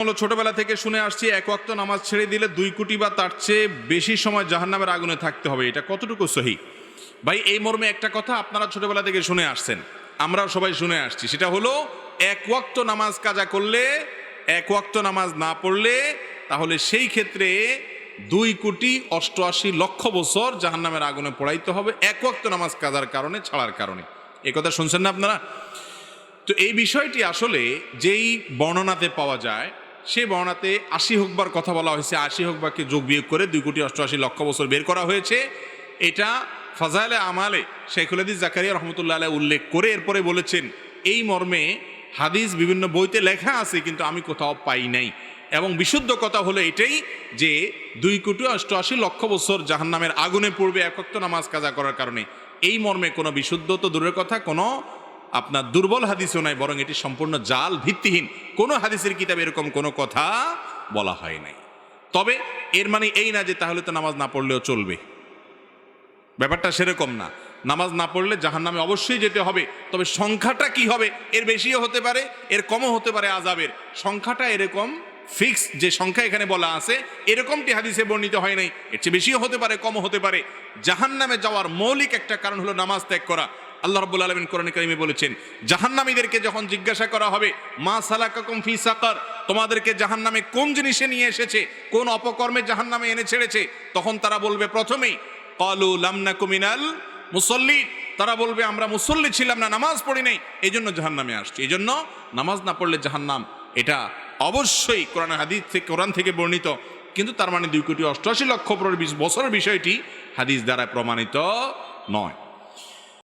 ছোটবেলা থেকে শুনে আসছি এক ওয়াক্ত নামাজ ছেড়ে দিলে 2 কোটি বা তার চেয়ে বেশি সময় জাহান্নামের আগুনে থাকতে হবে, এটা কতটুকু সহি? ভাই, এই মর্মে একটা কথা আপনারা ছোটবেলা থেকে শুনে আসছেন, আমরাও সবাই শুনে আসছি, সেটা হলো এক ওয়াক্ত নামাজ কাজা করলে, এক ওয়াক্ত নামাজ না পড়লে তাহলে সেই ক্ষেত্রে 2,88,00,000 বছর জাহান্নামের আগুনে পোড়াইতে হবে এক ওয়াক্ত নামাজ কাজার কারণে, ছাড়ার কারণে। এই কথা শুনছেন না আপনারা? তো এই বিষয়টি আসলে যেই বর্ণনাতে পাওয়া যায়, সেই বর্ণনাতে 80 হুকবার কথা বলা হয়েছে, 80 হুকবাকে যোগ বিয়োগ করে 2,88,00,000 বছর বের করা হয়েছে। এটা ফাজাইলে আমালে শেখুল হাদিস জাকারিয়া রহমতুল্লাহ আলাইহি উল্লেখ করে এরপরে বলেছেন এই মর্মে হাদিস বিভিন্ন বইতে লেখা আছে, কিন্তু আমি কোথাও পাই নাই। এবং বিশুদ্ধ কথা হলো এটাই যে 2,88,00,000 বছর জাহান্নামের আগুনে পড়বে এক ওয়াক্ত নামাজ কাজা করার কারণে। এই মর্মে কোনো বিশুদ্ধ তো দূরের কথা, কোনো আপনার দুর্বল হাদিসও নাই, বরং এটি সম্পূর্ণ জাল, ভিত্তিহীন। কোনো হাদিসের কিতাবে এরকম কোনো কথা বলা হয় নাই। তবে এর মানে এই না যে তাহলে তো নামাজ না পড়লেও চলবে, ব্যাপারটা সেরকম না। নামাজ না পড়লে জাহান্নামে অবশ্যই যেতে হবে, তবে সংখ্যাটা কি হবে, এর বেশিও হতে পারে, এর কমও হতে পারে। আযাবের সংখ্যাটা এরকম ফিক্স যে সংখ্যা এখানে বলা আছে এরকমটি হাদিসে বর্ণিত হয় নাই, এর চেয়ে বেশিও হতে পারে, কমও হতে পারে। জাহান্নামে যাওয়ার মৌলিক একটা কারণ হলো নামাজ ত্যাগ করা। আল্লাহ রাব্বুল আলামিন কোরআনে কারিমে বলেছেন, জাহান্নামীদেরকে যখন জিজ্ঞাসা করা হবে মা সালাকাকুম ফি সাকার, তোমাদেরকে জাহান্নামে কোন জিনিসে নিয়ে এসেছে, কোন অপকর্মে জাহান্নামে এনে ছেড়েছে, তখন তারা বলবে প্রথমেই ক্বালু লাম নাকু মিনাল মুসাল্লিন, তারা বলবে আমরা মুসল্লি ছিলাম না, নামাজ পড়ি নাই, এই জন্য জাহান্নামে আসছে। এই জন্য নামাজ না পড়লে জাহান্নাম, এটা অবশ্যই কোরআন হাদিস থেকে, কোরআন থেকে বর্ণিত, কিন্তু তার মানে 2,88,00,000 বছরের বিষয়টি হাদিস দ্বারা প্রমাণিত নয়।